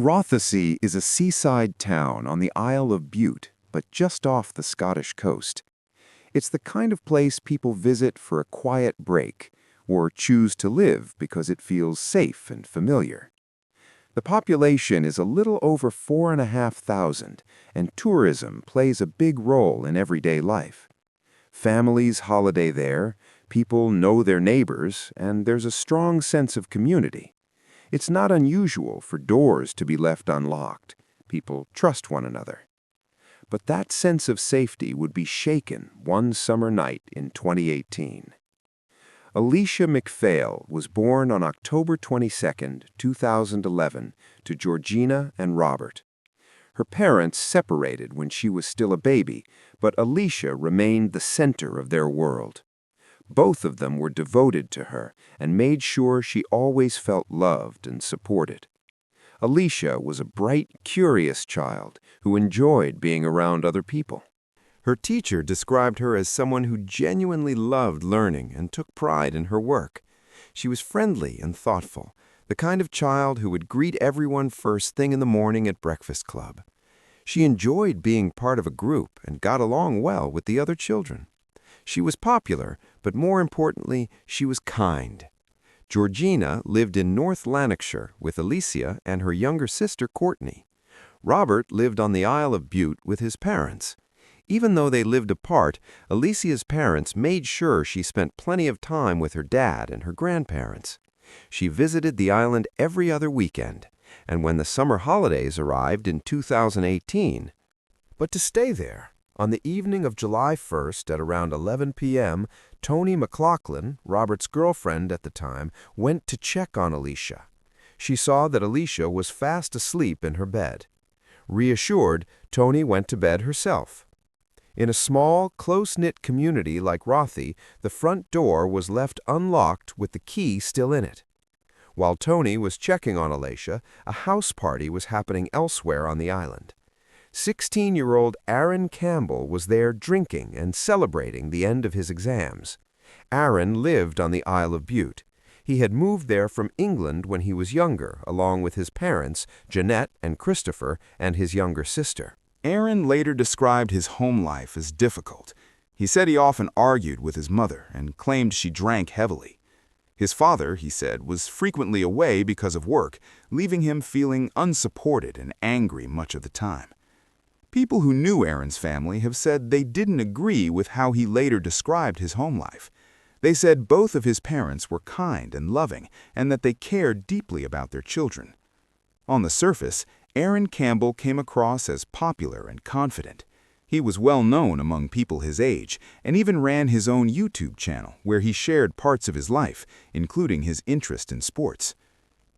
Rothesay is a seaside town on the Isle of Bute, but just off the Scottish coast. It's the kind of place people visit for a quiet break, or choose to live because it feels safe and familiar. The population is a little over 4,500, and tourism plays a big role in everyday life. Families holiday there, people know their neighbors, and there's a strong sense of community. It's not unusual for doors to be left unlocked. People trust one another. But that sense of safety would be shaken one summer night in 2018. Alesha MacPhail was born on October 22, 2011, to Georgina and Robert. Her parents separated when she was still a baby, but Alesha remained the center of their world. Both of them were devoted to her and made sure she always felt loved and supported. Alesha was a bright, curious child who enjoyed being around other people. Her teacher described her as someone who genuinely loved learning and took pride in her work. She was friendly and thoughtful, the kind of child who would greet everyone first thing in the morning at breakfast club. She enjoyed being part of a group and got along well with the other children. She was popular, but more importantly, she was kind. Georgina lived in North Lanarkshire with Alesha and her younger sister Courtney. Robert lived on the Isle of Bute with his parents. Even though they lived apart, Alesha's parents made sure she spent plenty of time with her dad and her grandparents. She visited the island every other weekend, and when the summer holidays arrived in 2018, but to stay there. On the evening of July 1st at around 11 p.m., Toni McLaughlin, Robert's girlfriend at the time, went to check on Alesha. She saw that Alesha was fast asleep in her bed. Reassured, Toni went to bed herself. In a small, close-knit community like Rothesay, the front door was left unlocked with the key still in it. While Toni was checking on Alesha, a house party was happening elsewhere on the island. 16-year-old Aaron Campbell was there drinking and celebrating the end of his exams. Aaron lived on the Isle of Bute. He had moved there from England when he was younger, along with his parents, Jeanette and Christopher, and his younger sister. Aaron later described his home life as difficult. He said he often argued with his mother and claimed she drank heavily. His father, he said, was frequently away because of work, leaving him feeling unsupported and angry much of the time. People who knew Aaron's family have said they didn't agree with how he later described his home life. They said both of his parents were kind and loving and that they cared deeply about their children. On the surface, Aaron Campbell came across as popular and confident. He was well known among people his age and even ran his own YouTube channel where he shared parts of his life, including his interest in sports.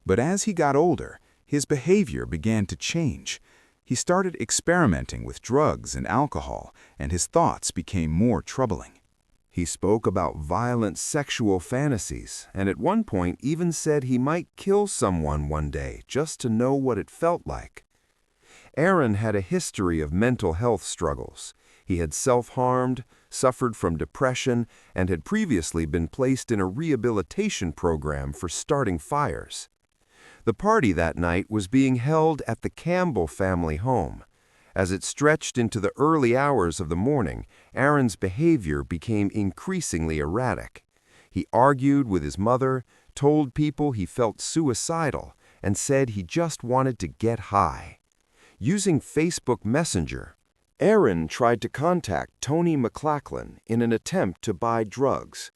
But as he got older, his behavior began to change. He started experimenting with drugs and alcohol, and his thoughts became more troubling. He spoke about violent sexual fantasies, and at one point even said he might kill someone one day just to know what it felt like. Aaron had a history of mental health struggles. He had self-harmed, suffered from depression, and had previously been placed in a rehabilitation program for starting fires. The party that night was being held at the Campbell family home. As it stretched into the early hours of the morning, Aaron's behavior became increasingly erratic. He argued with his mother, told people he felt suicidal, and said he just wanted to get high. Using Facebook Messenger, Aaron tried to contact Toni McLaughlin in an attempt to buy drugs.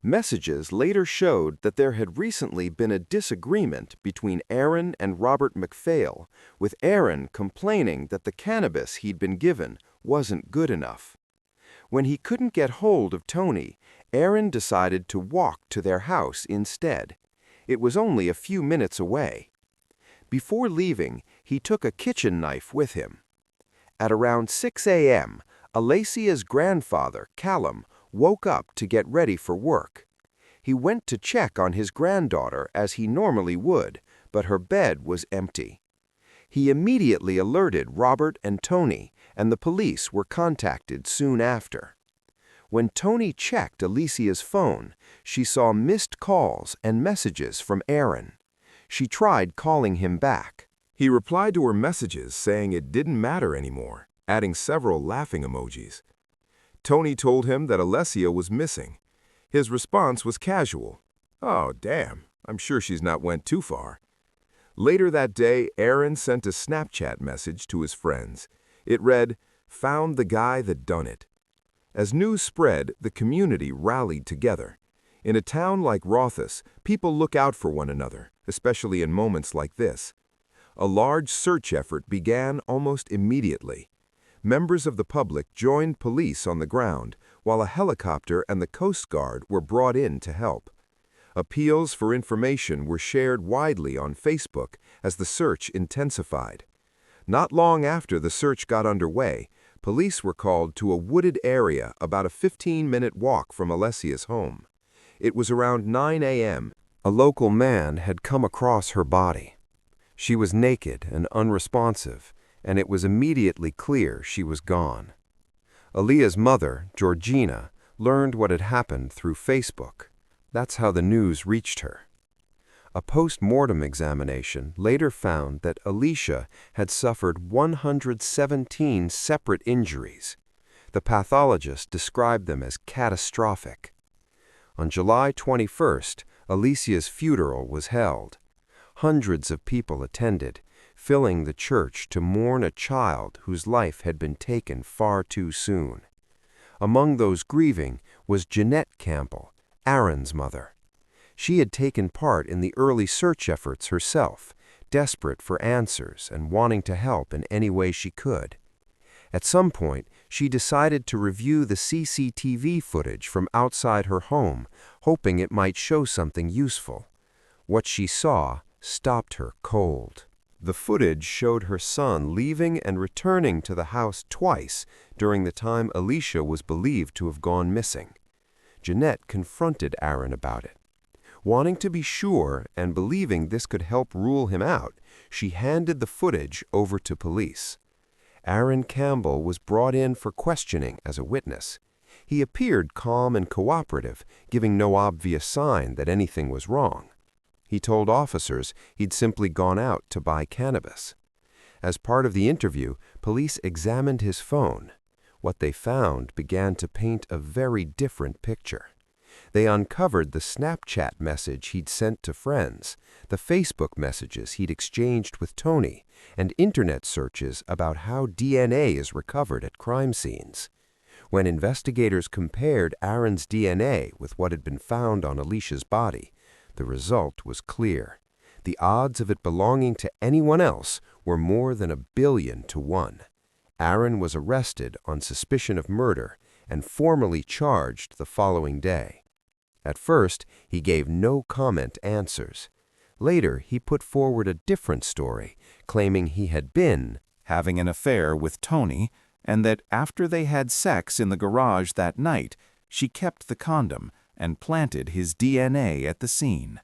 Messages later showed that there had recently been a disagreement between Aaron and Robert MacPhail, with Aaron complaining that the cannabis he'd been given wasn't good enough. When he couldn't get hold of Toni, Aaron decided to walk to their house instead. It was only a few minutes away. Before leaving, he took a kitchen knife with him. At around 6 a.m., Alesha's grandfather, Callum, woke up to get ready for work. He went to check on his granddaughter as he normally would, but her bed was empty. He immediately alerted Robert and Toni, and the police were contacted soon after. When Toni checked Alesha's phone, she saw missed calls and messages from Aaron. She tried calling him back. He replied to her messages saying it didn't matter anymore, adding several laughing emojis. Tony told him that Alessia was missing. His response was casual. "Oh, damn, I'm sure she's not went too far." Later that day, Aaron sent a Snapchat message to his friends. It read, "Found the guy that done it." As news spread, the community rallied together. In a town like Rothesay, people look out for one another, especially in moments like this. A large search effort began almost immediately. Members of the public joined police on the ground, while a helicopter and the Coast Guard were brought in to help. Appeals for information were shared widely on Facebook as the search intensified. Not long after the search got underway, police were called to a wooded area about a 15-minute walk from Alessia's home. It was around 9 a.m. A local man had come across her body. She was naked and unresponsive, and it was immediately clear she was gone. Aaliyah's mother, Georgina, learned what had happened through Facebook. That's how the news reached her. A post-mortem examination later found that Alesha had suffered 117 separate injuries. The pathologist described them as catastrophic. On July 21st, Alessia's funeral was held. Hundreds of people attended, filling the church to mourn a child whose life had been taken far too soon. Among those grieving was Jeanette Campbell, Aaron's mother. She had taken part in the early search efforts herself, desperate for answers and wanting to help in any way she could. At some point, she decided to review the CCTV footage from outside her home, hoping it might show something useful. What she saw stopped her cold. The footage showed her son leaving and returning to the house twice during the time Alesha was believed to have gone missing. Jeanette confronted Aaron about it. Wanting to be sure and believing this could help rule him out, she handed the footage over to police. Aaron Campbell was brought in for questioning as a witness. He appeared calm and cooperative, giving no obvious sign that anything was wrong. He told officers he'd simply gone out to buy cannabis. As part of the interview, police examined his phone. What they found began to paint a very different picture. They uncovered the Snapchat message he'd sent to friends, the Facebook messages he'd exchanged with Tony, and internet searches about how DNA is recovered at crime scenes. When investigators compared Aaron's DNA with what had been found on Alesha's body, the result was clear. The odds of it belonging to anyone else were more than 1,000,000,000 to 1. Aaron was arrested on suspicion of murder and formally charged the following day. At first, he gave no comment answers. Later, he put forward a different story, claiming he had been having an affair with Tony, and that after they had sex in the garage that night, she kept the condom and planted his DNA at the scene.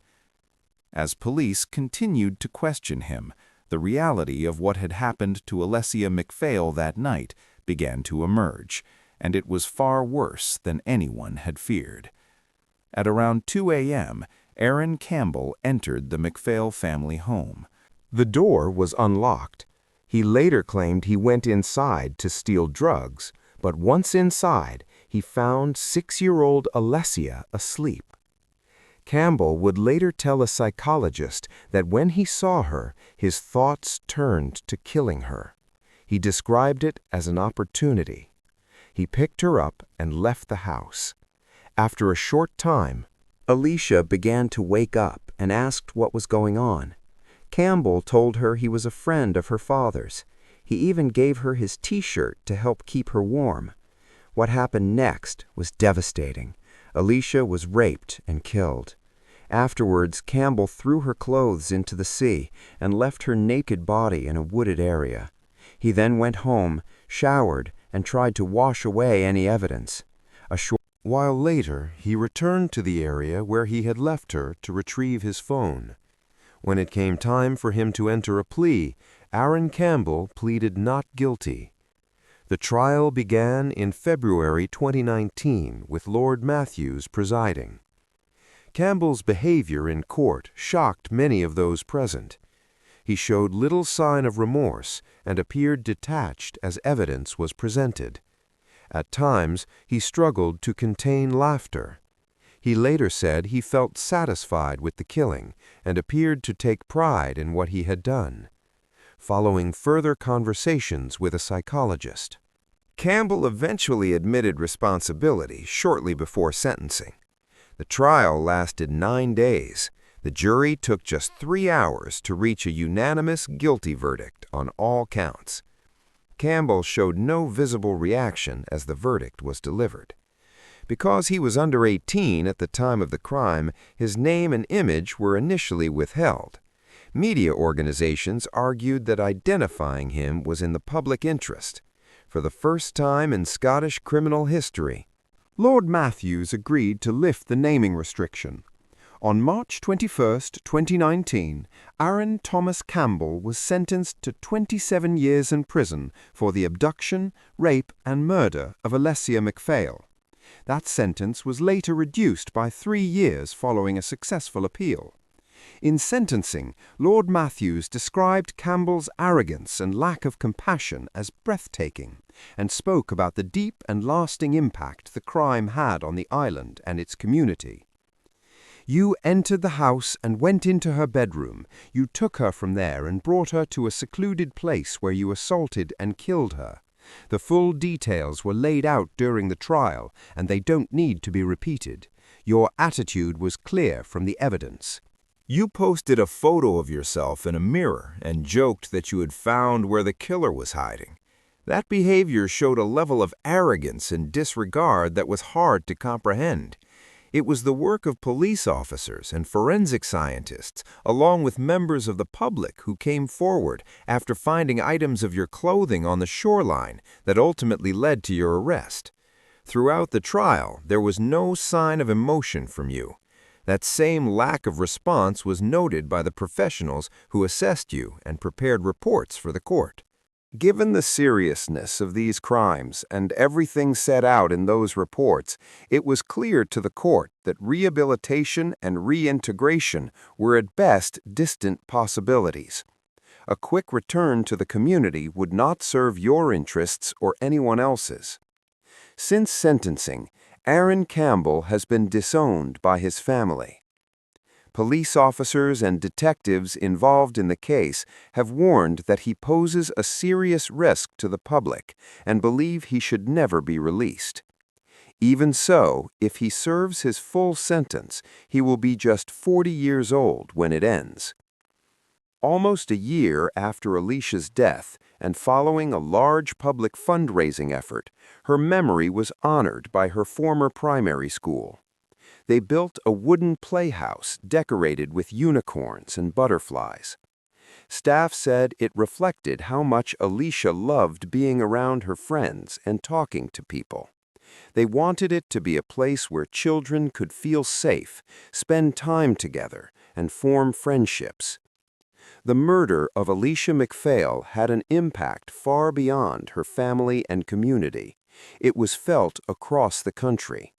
As police continued to question him, the reality of what had happened to Alesha MacPhail that night began to emerge, and it was far worse than anyone had feared. At around 2 a.m., Aaron Campbell entered the MacPhail family home. The door was unlocked. He later claimed he went inside to steal drugs, but once inside, he found 6-year-old Alessia asleep. Campbell would later tell a psychologist that when he saw her, his thoughts turned to killing her. He described it as an opportunity. He picked her up and left the house. After a short time, Alesha began to wake up and asked what was going on. Campbell told her he was a friend of her father's. He even gave her his T-shirt to help keep her warm. What happened next was devastating. Alesha was raped and killed. Afterwards, Campbell threw her clothes into the sea and left her naked body in a wooded area. He then went home, showered, and tried to wash away any evidence. A short while later, he returned to the area where he had left her to retrieve his phone. When it came time for him to enter a plea, Aaron Campbell pleaded not guilty. The trial began in February 2019 with Lord Matthews presiding. Campbell's behavior in court shocked many of those present. He showed little sign of remorse and appeared detached as evidence was presented. At times, he struggled to contain laughter. He later said he felt satisfied with the killing and appeared to take pride in what he had done. Following further conversations with a psychologist, Campbell eventually admitted responsibility shortly before sentencing. The trial lasted 9 days. The jury took just 3 hours to reach a unanimous guilty verdict on all counts. Campbell showed no visible reaction as the verdict was delivered. Because he was under 18 at the time of the crime, his name and image were initially withheld. Media organizations argued that identifying him was in the public interest. For the first time in Scottish criminal history, Lord Matthews agreed to lift the naming restriction. On March 21, 2019, Aaron Thomas Campbell was sentenced to 27 years in prison for the abduction, rape, and murder of Alesha MacPhail. That sentence was later reduced by 3 years following a successful appeal. In sentencing, Lord Matthews described Campbell's arrogance and lack of compassion as breathtaking, and spoke about the deep and lasting impact the crime had on the island and its community. "You entered the house and went into her bedroom. You took her from there and brought her to a secluded place where you assaulted and killed her. The full details were laid out during the trial, and they don't need to be repeated. Your attitude was clear from the evidence. You posted a photo of yourself in a mirror and joked that you had found where the killer was hiding. That behavior showed a level of arrogance and disregard that was hard to comprehend. It was the work of police officers and forensic scientists, along with members of the public who came forward after finding items of your clothing on the shoreline that ultimately led to your arrest. Throughout the trial, there was no sign of emotion from you. That same lack of response was noted by the professionals who assessed you and prepared reports for the court. Given the seriousness of these crimes and everything set out in those reports, it was clear to the court that rehabilitation and reintegration were at best distant possibilities. A quick return to the community would not serve your interests or anyone else's. Since sentencing, Aaron Campbell has been disowned by his family. Police officers and detectives involved in the case have warned that he poses a serious risk to the public and believe he should never be released. Even so, if he serves his full sentence, he will be just 40 years old when it ends. Almost a year after Alesha's death, and following a large public fundraising effort, her memory was honored by her former primary school. They built a wooden playhouse decorated with unicorns and butterflies. Staff said it reflected how much Alesha loved being around her friends and talking to people. They wanted it to be a place where children could feel safe, spend time together, and form friendships. The murder of Alesha MacPhail had an impact far beyond her family and community. It was felt across the country.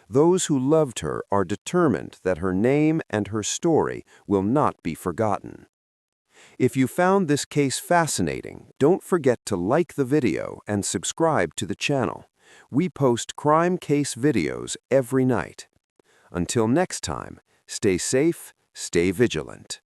Those who loved her are determined that her name and her story will not be forgotten. If you found this case fascinating, don't forget to like the video and subscribe to the channel. We post crime case videos every night. Until next time, stay safe, stay vigilant.